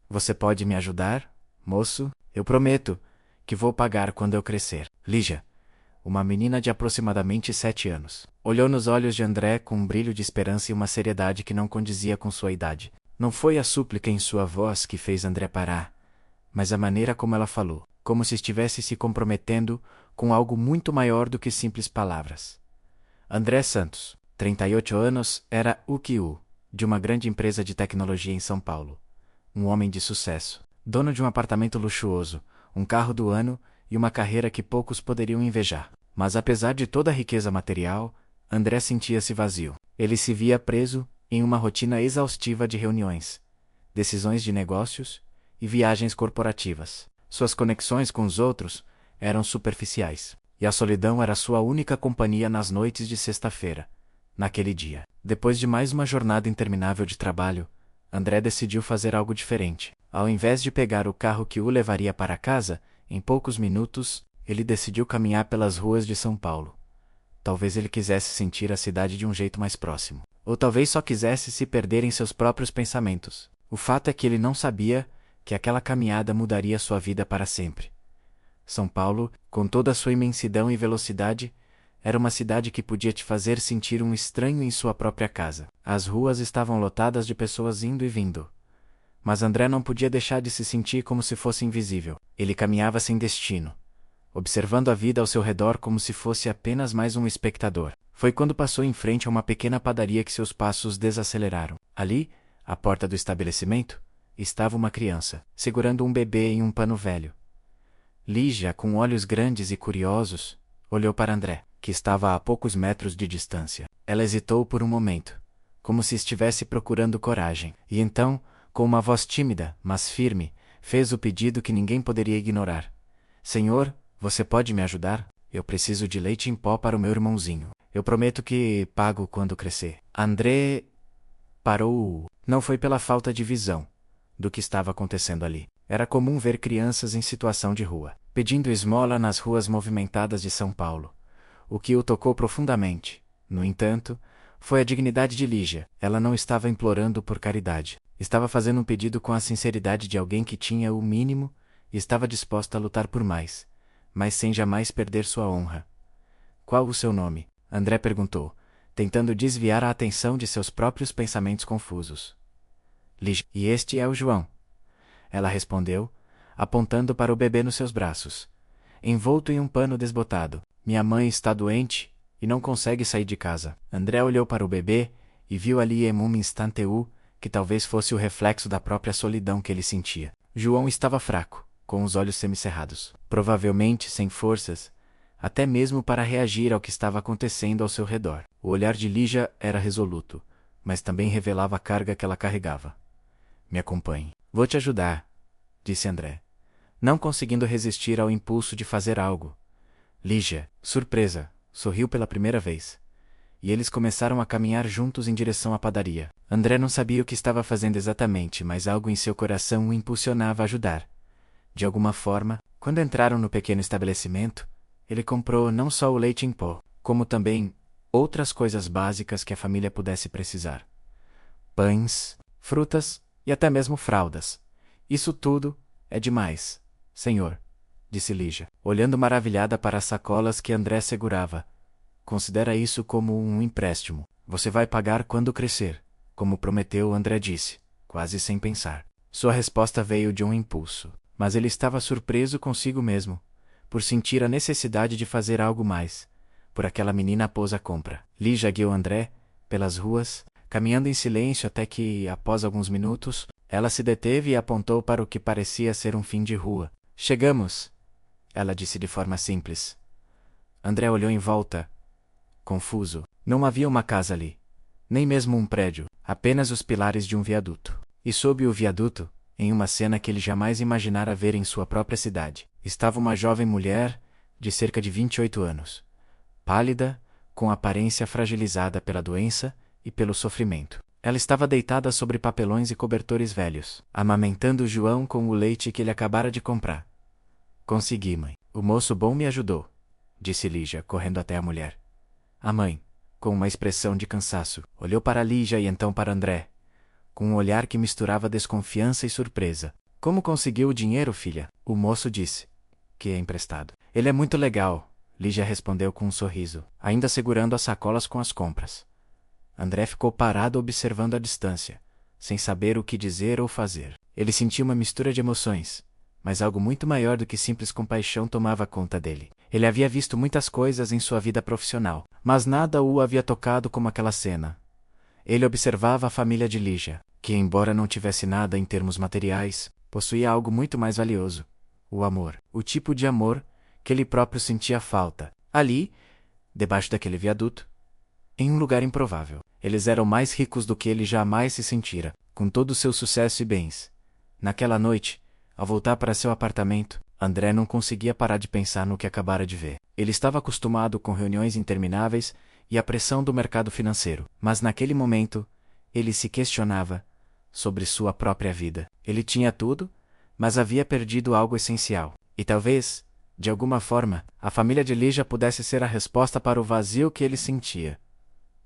Você pode me ajudar, moço? Eu prometo que vou pagar quando eu crescer. Lígia, uma menina de aproximadamente 7 anos, olhou nos olhos de André com um brilho de esperança e uma seriedade que não condizia com sua idade. Não foi a súplica em sua voz que fez André parar, mas a maneira como ela falou, como se estivesse se comprometendo com algo muito maior do que simples palavras. André Santos, 38 anos, era o QU de uma grande empresa de tecnologia em São Paulo. Um homem de sucesso, dono de um apartamento luxuoso, um carro do ano e uma carreira que poucos poderiam invejar. Mas apesar de toda a riqueza material, André sentia-se vazio. Ele se via preso em uma rotina exaustiva de reuniões, decisões de negócios e viagens corporativas. Suas conexões com os outros eram superficiais, e a solidão era sua única companhia nas noites de sexta-feira. Naquele dia, depois de mais uma jornada interminável de trabalho, André decidiu fazer algo diferente. Ao invés de pegar o carro que o levaria para casa, em poucos minutos, ele decidiu caminhar pelas ruas de São Paulo. Talvez ele quisesse sentir a cidade de um jeito mais próximo. Ou talvez só quisesse se perder em seus próprios pensamentos. O fato é que ele não sabia que aquela caminhada mudaria sua vida para sempre. São Paulo, com toda a sua imensidão e velocidade, era uma cidade que podia te fazer sentir um estranho em sua própria casa. As ruas estavam lotadas de pessoas indo e vindo. Mas André não podia deixar de se sentir como se fosse invisível. Ele caminhava sem destino, observando a vida ao seu redor como se fosse apenas mais um espectador. Foi quando passou em frente a uma pequena padaria que seus passos desaceleraram. Ali, à porta do estabelecimento, estava uma criança, segurando um bebê em um pano velho. Lígia, com olhos grandes e curiosos, olhou para André, que estava a poucos metros de distância. Ela hesitou por um momento, como se estivesse procurando coragem, e então, com uma voz tímida, mas firme, fez o pedido que ninguém poderia ignorar. Senhor, você pode me ajudar? Eu preciso de leite em pó para o meu irmãozinho. Eu prometo que pago quando crescer. André parou. Não foi pela falta de visão do que estava acontecendo ali. Era comum ver crianças em situação de rua, pedindo esmola nas ruas movimentadas de São Paulo. O que o tocou profundamente, no entanto, foi a dignidade de Lígia. Ela não estava implorando por caridade. Estava fazendo um pedido com a sinceridade de alguém que tinha o mínimo e estava disposta a lutar por mais, mas sem jamais perder sua honra. Qual o seu nome? André perguntou, tentando desviar a atenção de seus próprios pensamentos confusos. Lígia. E este é o João. Ela respondeu, apontando para o bebê nos seus braços, envolto em um pano desbotado. Minha mãe está doente e não consegue sair de casa. André olhou para o bebê e viu ali em um instante que talvez fosse o reflexo da própria solidão que ele sentia. João estava fraco, com os olhos semicerrados, provavelmente sem forças, até mesmo para reagir ao que estava acontecendo ao seu redor. O olhar de Lígia era resoluto, mas também revelava a carga que ela carregava. Me acompanhe. Vou te ajudar, disse André, não conseguindo resistir ao impulso de fazer algo. Lígia, surpresa, sorriu pela primeira vez. E eles começaram a caminhar juntos em direção à padaria. André não sabia o que estava fazendo exatamente, mas algo em seu coração o impulsionava a ajudar. De alguma forma, quando entraram no pequeno estabelecimento, ele comprou não só o leite em pó, como também outras coisas básicas que a família pudesse precisar. Pães, frutas e até mesmo fraldas. Isso tudo é demais, senhor, disse Lígia, olhando maravilhada para as sacolas que André segurava. Considera isso como um empréstimo. Você vai pagar quando crescer, como prometeu, André disse, quase sem pensar. Sua resposta veio de um impulso, mas ele estava surpreso consigo mesmo, por sentir a necessidade de fazer algo mais, por aquela menina após a compra. Lígia guiou André pelas ruas, caminhando em silêncio até que, após alguns minutos, ela se deteve e apontou para o que parecia ser um fim de rua. Chegamos, ela disse de forma simples. André olhou em volta, confuso. Não havia uma casa ali, nem mesmo um prédio, apenas os pilares de um viaduto. E sob o viaduto, em uma cena que ele jamais imaginara ver em sua própria cidade, estava uma jovem mulher de cerca de 28 anos, pálida, com aparência fragilizada pela doença e pelo sofrimento. Ela estava deitada sobre papelões e cobertores velhos, amamentando João com o leite que ele acabara de comprar. Consegui, mãe. O moço bom me ajudou, disse Lígia, correndo até a mulher. A mãe, com uma expressão de cansaço, olhou para Lígia e então para André. com um olhar que misturava desconfiança e surpresa. Como conseguiu o dinheiro, filha? O moço disse. Que é emprestado. Ele é muito legal, Lígia respondeu com um sorriso, ainda segurando as sacolas com as compras. André ficou parado observando à distância, sem saber o que dizer ou fazer. Ele sentia uma mistura de emoções, mas algo muito maior do que simples compaixão tomava conta dele. Ele havia visto muitas coisas em sua vida profissional, mas nada o havia tocado como aquela cena. Ele observava a família de Lígia, que, embora não tivesse nada em termos materiais, possuía algo muito mais valioso: o amor. O tipo de amor que ele próprio sentia falta. Ali, debaixo daquele viaduto, em um lugar improvável. Eles eram mais ricos do que ele jamais se sentira, com todo o seu sucesso e bens. Naquela noite, ao voltar para seu apartamento, André não conseguia parar de pensar no que acabara de ver. Ele estava acostumado com reuniões intermináveis e a pressão do mercado financeiro, mas naquele momento, ele se questionava sobre sua própria vida. Ele tinha tudo, mas havia perdido algo essencial. E talvez, de alguma forma, a família de Lígia pudesse ser a resposta para o vazio que ele sentia.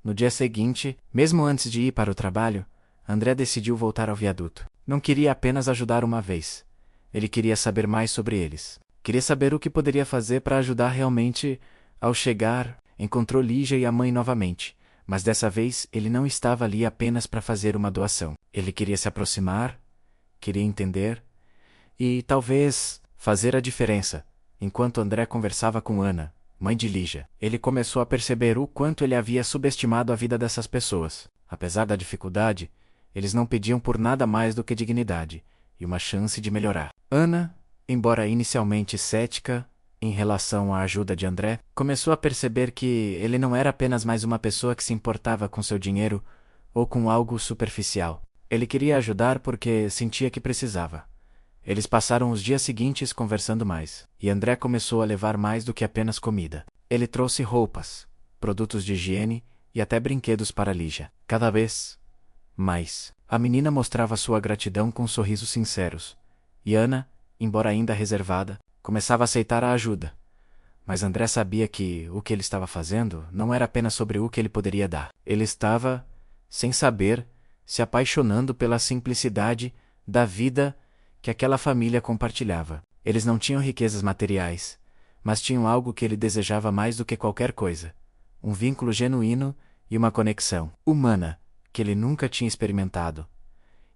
No dia seguinte, mesmo antes de ir para o trabalho, André decidiu voltar ao viaduto. Não queria apenas ajudar uma vez. Ele queria saber mais sobre eles. Queria saber o que poderia fazer para ajudar realmente. Ao chegar, encontrou Lígia e a mãe novamente, mas dessa vez ele não estava ali apenas para fazer uma doação. Ele queria se aproximar, queria entender e, talvez, fazer a diferença. Enquanto André conversava com Ana, mãe de Lígia, ele começou a perceber o quanto ele havia subestimado a vida dessas pessoas. Apesar da dificuldade, eles não pediam por nada mais do que dignidade e uma chance de melhorar. Ana, embora inicialmente cética em relação à ajuda de André, começou a perceber que ele não era apenas mais uma pessoa que se importava com seu dinheiro ou com algo superficial. Ele queria ajudar porque sentia que precisava. Eles passaram os dias seguintes conversando mais, e André começou a levar mais do que apenas comida. Ele trouxe roupas, produtos de higiene e até brinquedos para Lígia. Cada vez mais, a menina mostrava sua gratidão com sorrisos sinceros, e Ana, embora ainda reservada, começava a aceitar a ajuda. Mas André sabia que o que ele estava fazendo não era apenas sobre o que ele poderia dar. Ele estava, sem saber, se apaixonando pela simplicidade da vida que aquela família compartilhava. Eles não tinham riquezas materiais, mas tinham algo que ele desejava mais do que qualquer coisa: um vínculo genuíno e uma conexão humana que ele nunca tinha experimentado.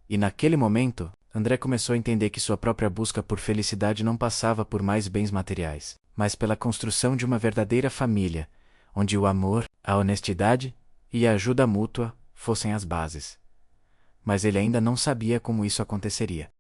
E naquele momento, André começou a entender que sua própria busca por felicidade não passava por mais bens materiais, mas pela construção de uma verdadeira família, onde o amor, a honestidade e a ajuda mútua fossem as bases. Mas ele ainda não sabia como isso aconteceria.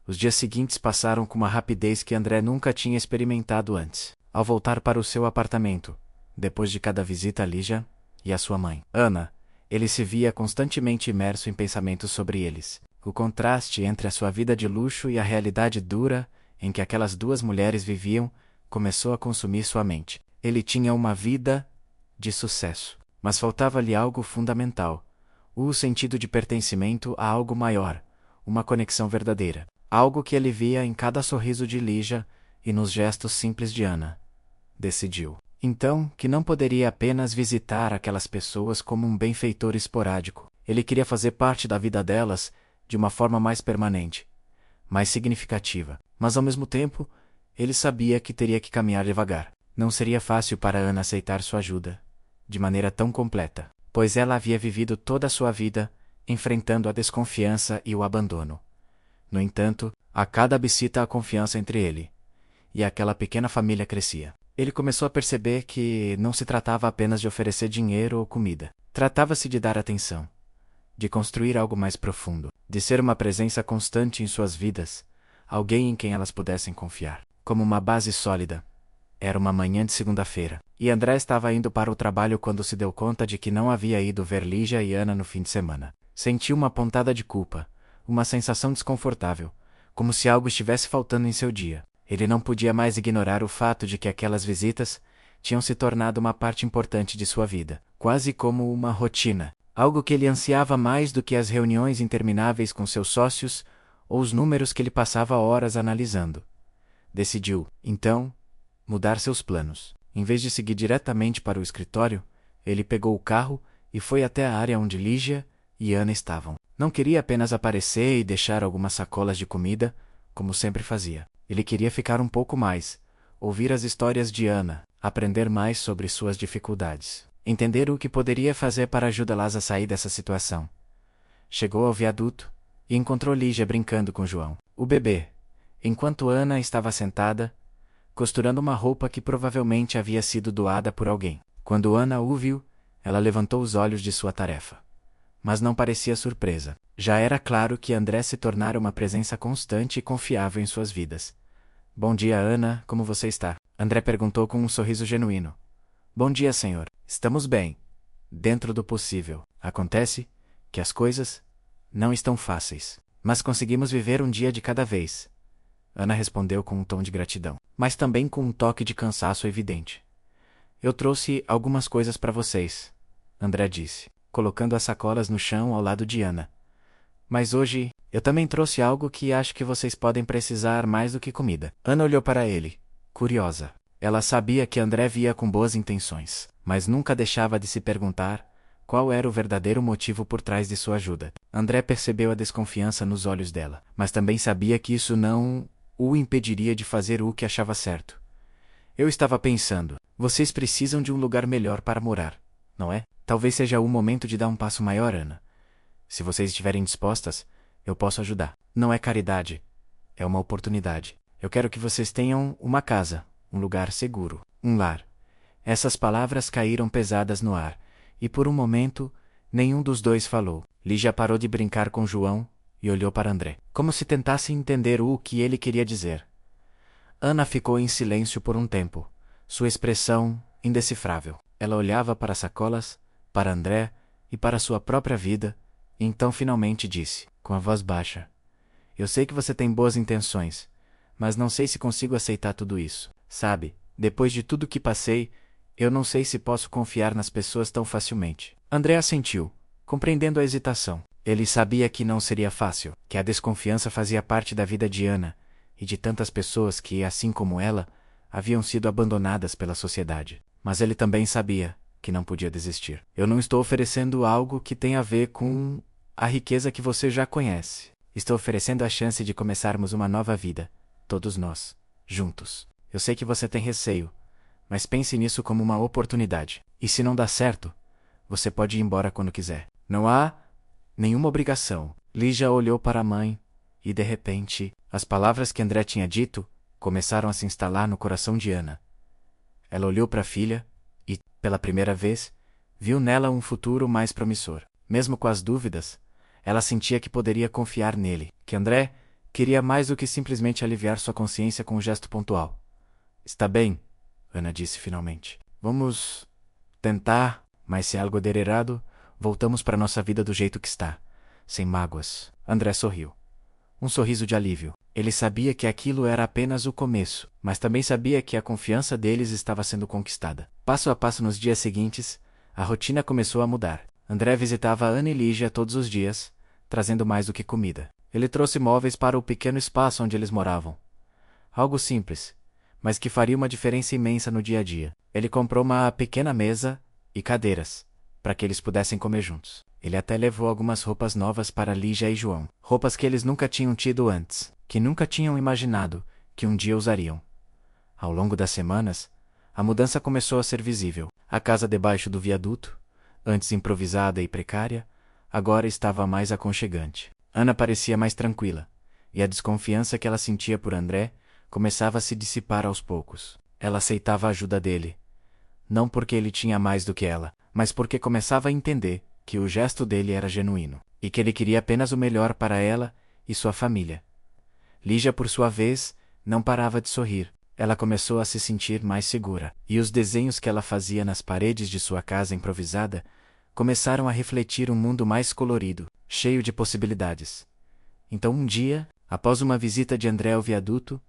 Os dias seguintes passaram com uma rapidez que André nunca tinha experimentado antes. Ao voltar para o seu apartamento, depois de cada visita a Lígia e a sua mãe, Ana, ele se via constantemente imerso em pensamentos sobre eles. O contraste entre a sua vida de luxo e a realidade dura em que aquelas duas mulheres viviam começou a consumir sua mente. Ele tinha uma vida de sucesso, mas faltava-lhe algo fundamental: o sentido de pertencimento a algo maior, uma conexão verdadeira. Algo que ele via em cada sorriso de Lígia e nos gestos simples de Ana. Decidiu, então, que não poderia apenas visitar aquelas pessoas como um benfeitor esporádico. Ele queria fazer parte da vida delas de uma forma mais permanente, mais significativa. Mas, ao mesmo tempo, ele sabia que teria que caminhar devagar. Não seria fácil para Ana aceitar sua ajuda, de maneira tão completa, pois ela havia vivido toda a sua vida enfrentando a desconfiança e o abandono. No entanto, a cada visita a confiança entre ele e aquela pequena família crescia. Ele começou a perceber que não se tratava apenas de oferecer dinheiro ou comida. Tratava-se de dar atenção, de construir algo mais profundo, de ser uma presença constante em suas vidas, alguém em quem elas pudessem confiar. Como uma base sólida. Era uma manhã de segunda-feira, e André estava indo para o trabalho quando se deu conta de que não havia ido ver Lígia e Ana no fim de semana. Sentiu uma pontada de culpa, uma sensação desconfortável, como se algo estivesse faltando em seu dia. Ele não podia mais ignorar o fato de que aquelas visitas tinham se tornado uma parte importante de sua vida, quase como uma rotina, algo que ele ansiava mais do que as reuniões intermináveis com seus sócios ou os números que ele passava horas analisando. Decidiu, então, mudar seus planos. Em vez de seguir diretamente para o escritório, ele pegou o carro e foi até a área onde Lígia e Ana estavam. Não queria apenas aparecer e deixar algumas sacolas de comida, como sempre fazia. Ele queria ficar um pouco mais, ouvir as histórias de Ana, aprender mais sobre suas dificuldades, entender o que poderia fazer para ajudá-las a sair dessa situação. Chegou ao viaduto e encontrou Lígia brincando com João, o bebê, enquanto Ana estava sentada, costurando uma roupa que provavelmente havia sido doada por alguém. Quando Ana o viu, ela levantou os olhos de sua tarefa. Mas não parecia surpresa. Já era claro que André se tornara uma presença constante e confiável em suas vidas. Bom dia, Ana, como você está? André perguntou com um sorriso genuíno. Bom dia, senhor. Estamos bem. Dentro do possível. Acontece que as coisas não estão fáceis, mas conseguimos viver um dia de cada vez. Ana respondeu com um tom de gratidão, mas também com um toque de cansaço evidente. Eu trouxe algumas coisas para vocês, André disse, colocando as sacolas no chão ao lado de Ana. Mas hoje, eu também trouxe algo que acho que vocês podem precisar mais do que comida. Ana olhou para ele, curiosa. Ela sabia que André via com boas intenções, mas nunca deixava de se perguntar qual era o verdadeiro motivo por trás de sua ajuda. André percebeu a desconfiança nos olhos dela, mas também sabia que isso não o impediria de fazer o que achava certo. Eu estava pensando, vocês precisam de um lugar melhor para morar, não é? Talvez seja o momento de dar um passo maior, Ana. Se vocês estiverem dispostas, eu posso ajudar. Não é caridade, é uma oportunidade. Eu quero que vocês tenham uma casa, um lugar seguro, um lar. Essas palavras caíram pesadas no ar, e por um momento, nenhum dos dois falou. Lígia parou de brincar com João e olhou para André, como se tentasse entender o que ele queria dizer. Ana ficou em silêncio por um tempo, sua expressão indecifrável. Ela olhava para as sacolas, para André e para sua própria vida, e então finalmente disse, com a voz baixa: Eu sei que você tem boas intenções, mas não sei se consigo aceitar tudo isso. Sabe, depois de tudo que passei, eu não sei se posso confiar nas pessoas tão facilmente. André assentiu, compreendendo a hesitação. Ele sabia que não seria fácil, que a desconfiança fazia parte da vida de Ana e de tantas pessoas que, assim como ela, haviam sido abandonadas pela sociedade. Mas ele também sabia que não podia desistir. Eu não estou oferecendo algo que tenha a ver com a riqueza que você já conhece. Estou oferecendo a chance de começarmos uma nova vida, todos nós, juntos. Eu sei que você tem receio, mas pense nisso como uma oportunidade. E se não dá certo, você pode ir embora quando quiser. Não há nenhuma obrigação. Lígia olhou para a mãe e, de repente, as palavras que André tinha dito começaram a se instalar no coração de Ana. Ela olhou para a filha e, pela primeira vez, viu nela um futuro mais promissor. Mesmo com as dúvidas, ela sentia que poderia confiar nele, que André queria mais do que simplesmente aliviar sua consciência com um gesto pontual. Está bem, Ana disse finalmente. Vamos tentar, mas se algo der errado, voltamos para nossa vida do jeito que está, sem mágoas. André sorriu. Um sorriso de alívio. Ele sabia que aquilo era apenas o começo, mas também sabia que a confiança deles estava sendo conquistada. Passo a passo nos dias seguintes, a rotina começou a mudar. André visitava Ana e Lígia todos os dias, trazendo mais do que comida. Ele trouxe móveis para o pequeno espaço onde eles moravam. Algo simples, mas que faria uma diferença imensa no dia a dia. Ele comprou uma pequena mesa e cadeiras, para que eles pudessem comer juntos. Ele até levou algumas roupas novas para Lígia e João. Roupas que eles nunca tinham tido antes, que nunca tinham imaginado que um dia usariam. Ao longo das semanas, a mudança começou a ser visível. A casa debaixo do viaduto, antes improvisada e precária, agora estava mais aconchegante. Ana parecia mais tranquila, e a desconfiança que ela sentia por André começava a se dissipar aos poucos. Ela aceitava a ajuda dele, não porque ele tinha mais do que ela, mas porque começava a entender que o gesto dele era genuíno, e que ele queria apenas o melhor para ela e sua família. Lígia, por sua vez, não parava de sorrir. Ela começou a se sentir mais segura, e os desenhos que ela fazia nas paredes de sua casa improvisada começaram a refletir um mundo mais colorido, cheio de possibilidades. Então um dia, após uma visita de André ao viaduto,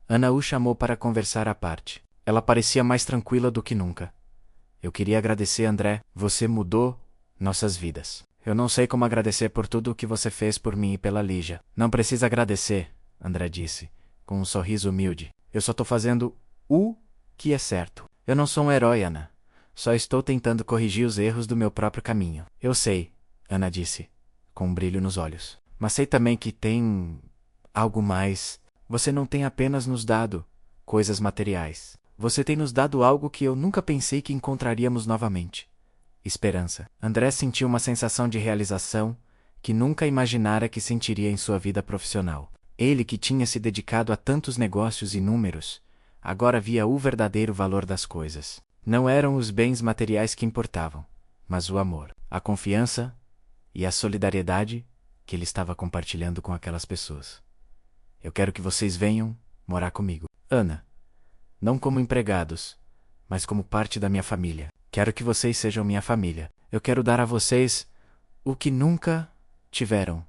Ana o chamou para conversar à parte. Ela parecia mais tranquila do que nunca. Eu queria agradecer, André. Você mudou nossas vidas. Eu não sei como agradecer por tudo o que você fez por mim e pela Lígia. Não precisa agradecer, André disse, com um sorriso humilde. Eu só estou fazendo o que é certo. Eu não sou um herói, Ana. Só estou tentando corrigir os erros do meu próprio caminho. Eu sei, Ana disse, com um brilho nos olhos. Mas sei também que tem algo mais. Você não tem apenas nos dado coisas materiais. Você tem nos dado algo que eu nunca pensei que encontraríamos novamente. Esperança. André sentiu uma sensação de realização que nunca imaginara que sentiria em sua vida profissional. Ele, que tinha se dedicado a tantos negócios e números, agora via o verdadeiro valor das coisas. Não eram os bens materiais que importavam, mas o amor, a confiança e a solidariedade que ele estava compartilhando com aquelas pessoas. Eu quero que vocês venham morar comigo, Ana. Não como empregados, mas como parte da minha família. Quero que vocês sejam minha família. Eu quero dar a vocês o que nunca tiveram: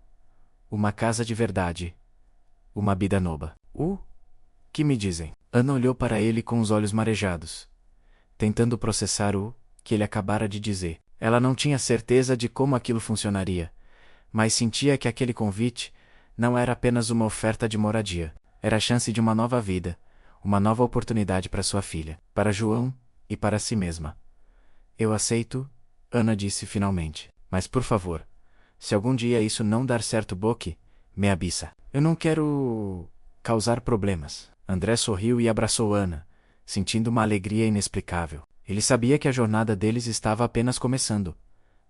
uma casa de verdade, uma vida nova. Que me dizem? Ana olhou para ele com os olhos marejados, tentando processar o que ele acabara de dizer. Ela não tinha certeza de como aquilo funcionaria, mas sentia que aquele convite não era apenas uma oferta de moradia. Era a chance de uma nova vida, uma nova oportunidade para sua filha, para João e para si mesma. Eu aceito, Ana disse finalmente. Mas por favor, se algum dia isso não dar certo, Boque, me avisa. Eu não quero causar problemas. André sorriu e abraçou Ana, sentindo uma alegria inexplicável. Ele sabia que a jornada deles estava apenas começando,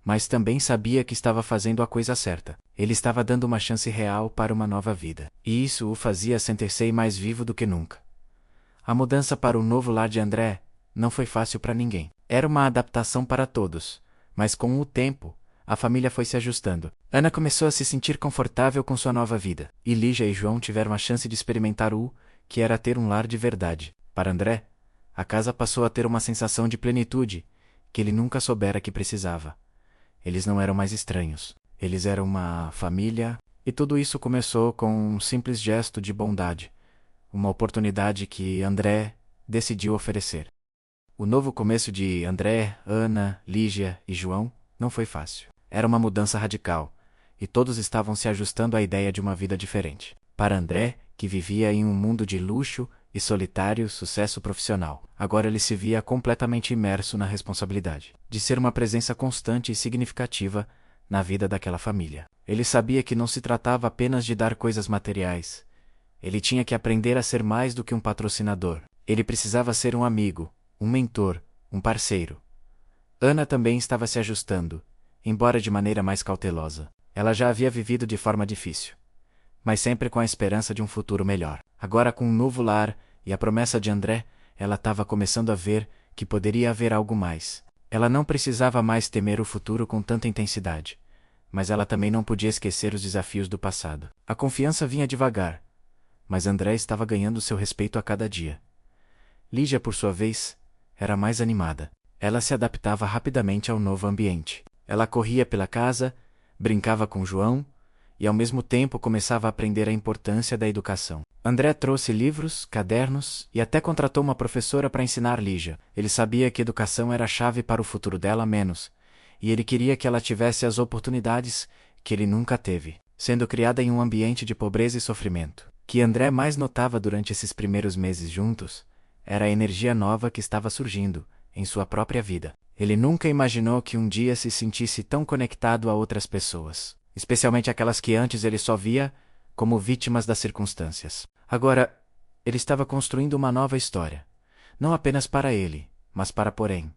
mas também sabia que estava fazendo a coisa certa. Ele estava dando uma chance real para uma nova vida, e isso o fazia sentir-se mais vivo do que nunca. A mudança para o novo lar de André não foi fácil para ninguém. Era uma adaptação para todos, mas com o tempo, a família foi se ajustando. Ana começou a se sentir confortável com sua nova vida, e Lígia e João tiveram a chance de experimentar o que era ter um lar de verdade. Para André, a casa passou a ter uma sensação de plenitude que ele nunca soubera que precisava. Eles não eram mais estranhos. Eles eram uma família, e tudo isso começou com um simples gesto de bondade, uma oportunidade que André decidiu oferecer. O novo começo de André, Ana, Lígia e João não foi fácil. Era uma mudança radical, e todos estavam se ajustando à ideia de uma vida diferente. Para André, que vivia em um mundo de luxo e solitário sucesso profissional, agora ele se via completamente imerso na responsabilidade de ser uma presença constante e significativa na vida daquela família. Ele sabia que não se tratava apenas de dar coisas materiais. Ele tinha que aprender a ser mais do que um patrocinador. Ele precisava ser um amigo, um mentor, um parceiro. Ana também estava se ajustando, embora de maneira mais cautelosa. Ela já havia vivido de forma difícil, mas sempre com a esperança de um futuro melhor. Agora, com um novo lar e a promessa de André, ela estava começando a ver que poderia haver algo mais. Ela não precisava mais temer o futuro com tanta intensidade, mas ela também não podia esquecer os desafios do passado. A confiança vinha devagar, mas André estava ganhando seu respeito a cada dia. Lígia, por sua vez, era mais animada. Ela se adaptava rapidamente ao novo ambiente. Ela corria pela casa, brincava com João e ao mesmo tempo começava a aprender a importância da educação. André trouxe livros, cadernos e até contratou uma professora para ensinar Lígia. Ele sabia que educação era a chave para o futuro dela menos, e ele queria que ela tivesse as oportunidades que ele nunca teve. Sendo criada em um ambiente de pobreza e sofrimento, o que André mais notava durante esses primeiros meses juntos era a energia nova que estava surgindo em sua própria vida. Ele nunca imaginou que um dia se sentisse tão conectado a outras pessoas, especialmente aquelas que antes ele só via como vítimas das circunstâncias. Agora, ele estava construindo uma nova história, não apenas para ele, mas para porém.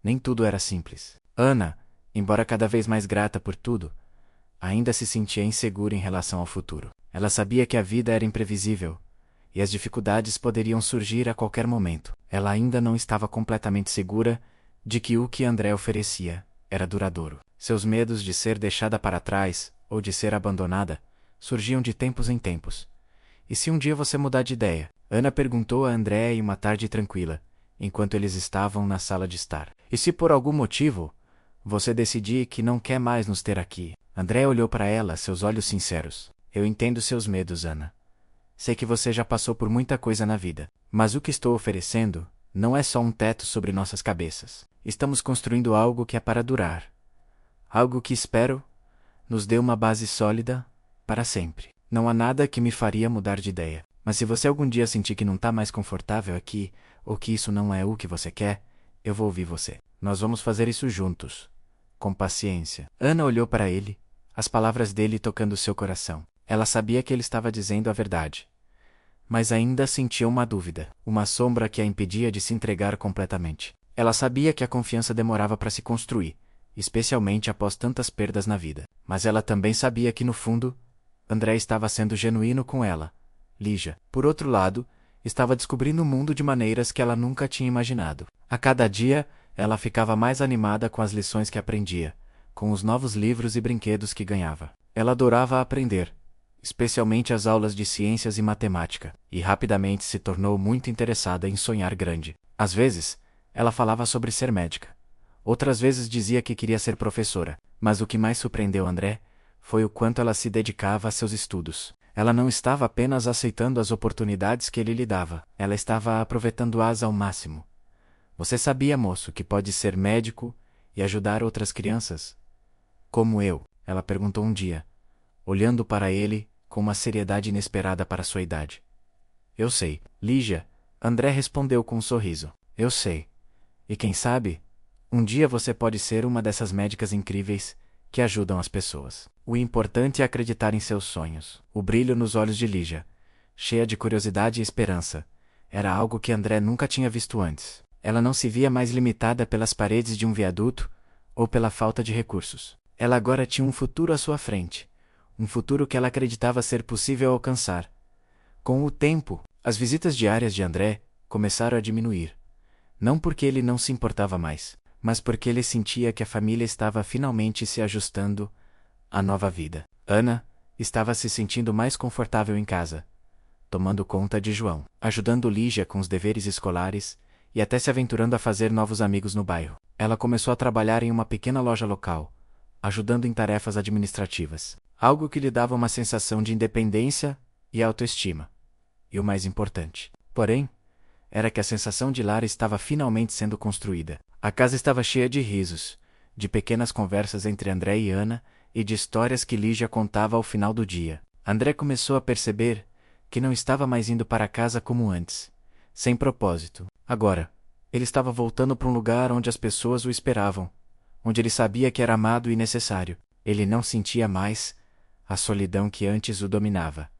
Nem tudo era simples. Ana, embora cada vez mais grata por tudo, ainda se sentia insegura em relação ao futuro. Ela sabia que a vida era imprevisível, e as dificuldades poderiam surgir a qualquer momento. Ela ainda não estava completamente segura de que o que André oferecia era duradouro. Seus medos de ser deixada para trás ou de ser abandonada surgiam de tempos em tempos. E se um dia você mudar de ideia? Ana perguntou a André em uma tarde tranquila, enquanto eles estavam na sala de estar. E se por algum motivo você decidir que não quer mais nos ter aqui? André olhou para ela, seus olhos sinceros. Eu entendo seus medos, Ana. Sei que você já passou por muita coisa na vida, mas o que estou oferecendo não é só um teto sobre nossas cabeças. Estamos construindo algo que é para durar. Algo que espero nos dê uma base sólida para sempre. Não há nada que me faria mudar de ideia. Mas se você algum dia sentir que não está mais confortável aqui, ou que isso não é o que você quer, eu vou ouvir você. Nós vamos fazer isso juntos. Com paciência. Ana olhou para ele, as palavras dele tocando seu coração. Ela sabia que ele estava dizendo a verdade, mas ainda sentia uma dúvida, uma sombra que a impedia de se entregar completamente. Ela sabia que a confiança demorava para se construir, especialmente após tantas perdas na vida. Mas ela também sabia que, no fundo, André estava sendo genuíno com ela. Lígia, por outro lado, estava descobrindo o mundo de maneiras que ela nunca tinha imaginado. A cada dia, ela ficava mais animada com as lições que aprendia, com os novos livros e brinquedos que ganhava. Ela adorava aprender, especialmente as aulas de ciências e matemática, e rapidamente se tornou muito interessada em sonhar grande. Às vezes, ela falava sobre ser médica. Outras vezes dizia que queria ser professora, mas o que mais surpreendeu André foi o quanto ela se dedicava a seus estudos. Ela não estava apenas aceitando as oportunidades que ele lhe dava, ela estava aproveitando-as ao máximo. Você sabia, moço, que pode ser médico e ajudar outras crianças? Como eu? Ela perguntou um dia, olhando para ele com uma seriedade inesperada para sua idade. Eu sei, Lígia, André respondeu com um sorriso. Eu sei. E quem sabe, um dia você pode ser uma dessas médicas incríveis que ajudam as pessoas. O importante é acreditar em seus sonhos. O brilho nos olhos de Lígia, cheia de curiosidade e esperança, era algo que André nunca tinha visto antes. Ela não se via mais limitada pelas paredes de um viaduto ou pela falta de recursos. Ela agora tinha um futuro à sua frente, um futuro que ela acreditava ser possível alcançar. Com o tempo, as visitas diárias de André começaram a diminuir. Não porque ele não se importava mais, mas porque ele sentia que a família estava finalmente se ajustando à nova vida. Ana estava se sentindo mais confortável em casa, tomando conta de João, ajudando Lígia com os deveres escolares e até se aventurando a fazer novos amigos no bairro. Ela começou a trabalhar em uma pequena loja local, ajudando em tarefas administrativas, algo que lhe dava uma sensação de independência e autoestima. E o mais importante, porém, era que a sensação de lar estava finalmente sendo construída. A casa estava cheia de risos, de pequenas conversas entre André e Ana e de histórias que Lígia contava ao final do dia. André começou a perceber que não estava mais indo para casa como antes, sem propósito. Agora, ele estava voltando para um lugar onde as pessoas o esperavam, onde ele sabia que era amado e necessário. Ele não sentia mais a solidão que antes o dominava.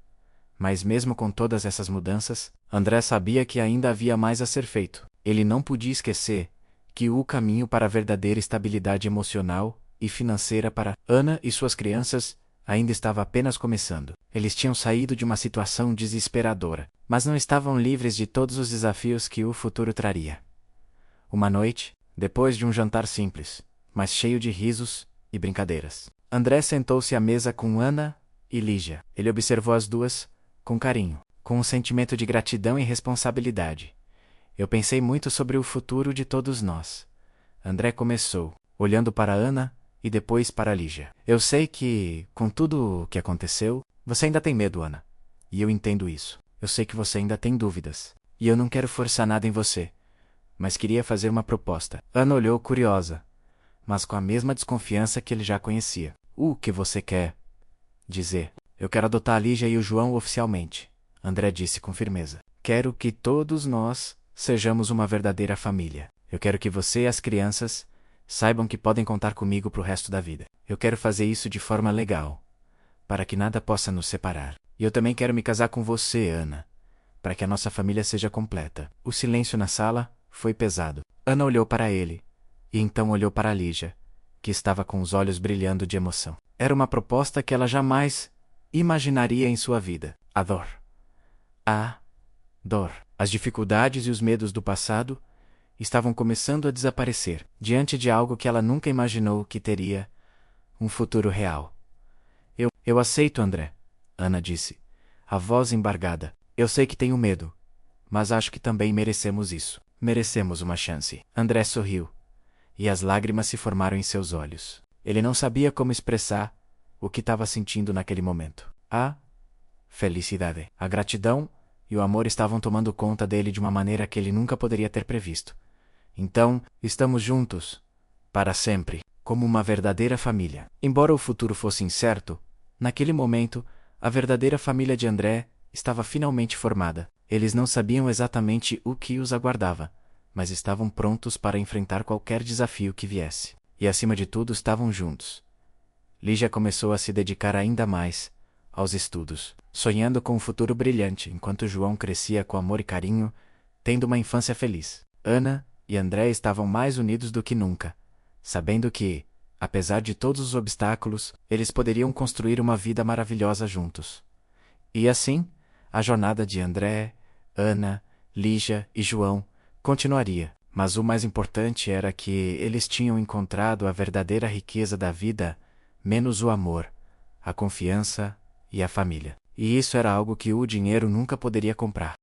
Mas mesmo com todas essas mudanças, André sabia que ainda havia mais a ser feito. Ele não podia esquecer que o caminho para a verdadeira estabilidade emocional e financeira para Ana e suas crianças ainda estava apenas começando. Eles tinham saído de uma situação desesperadora, mas não estavam livres de todos os desafios que o futuro traria. Uma noite, depois de um jantar simples, mas cheio de risos e brincadeiras, André sentou-se à mesa com Ana e Lígia. Ele observou as duas com carinho, com um sentimento de gratidão e responsabilidade. Eu pensei muito sobre o futuro de todos nós. André começou, olhando para Ana e depois para Lígia. Eu sei que, com tudo o que aconteceu, você ainda tem medo, Ana. E eu entendo isso. Eu sei que você ainda tem dúvidas. E eu não quero forçar nada em você, mas queria fazer uma proposta. Ana olhou curiosa, mas com a mesma desconfiança que ele já conhecia. O que você quer dizer? Eu quero adotar a Lígia e o João oficialmente, André disse com firmeza. Quero que todos nós sejamos uma verdadeira família. Eu quero que você e as crianças saibam que podem contar comigo para o resto da vida. Eu quero fazer isso de forma legal, para que nada possa nos separar. E eu também quero me casar com você, Ana, para que a nossa família seja completa. O silêncio na sala foi pesado. Ana olhou para ele, e então olhou para Lígia, que estava com os olhos brilhando de emoção. Era uma proposta que ela jamais imaginaria em sua vida. A dor. As dificuldades e os medos do passado estavam começando a desaparecer, diante de algo que ela nunca imaginou que teria um futuro real. Eu aceito, André, Ana disse, a voz embargada. Eu sei que tenho medo, mas acho que também merecemos isso. Merecemos uma chance. André sorriu, e as lágrimas se formaram em seus olhos. Ele não sabia como expressar o que estava sentindo naquele momento. A felicidade, a gratidão e o amor estavam tomando conta dele de uma maneira que ele nunca poderia ter previsto. Então, estamos juntos, para sempre, como uma verdadeira família. Embora o futuro fosse incerto, naquele momento, a verdadeira família de André estava finalmente formada. Eles não sabiam exatamente o que os aguardava, mas estavam prontos para enfrentar qualquer desafio que viesse. E acima de tudo estavam juntos. Lígia começou a se dedicar ainda mais aos estudos, sonhando com um futuro brilhante, enquanto João crescia com amor e carinho, tendo uma infância feliz. Ana e André estavam mais unidos do que nunca, sabendo que, apesar de todos os obstáculos, eles poderiam construir uma vida maravilhosa juntos. E assim, a jornada de André, Ana, Lígia e João continuaria. Mas o mais importante era que eles tinham encontrado a verdadeira riqueza da vida, menos o amor, a confiança e a família. E isso era algo que o dinheiro nunca poderia comprar.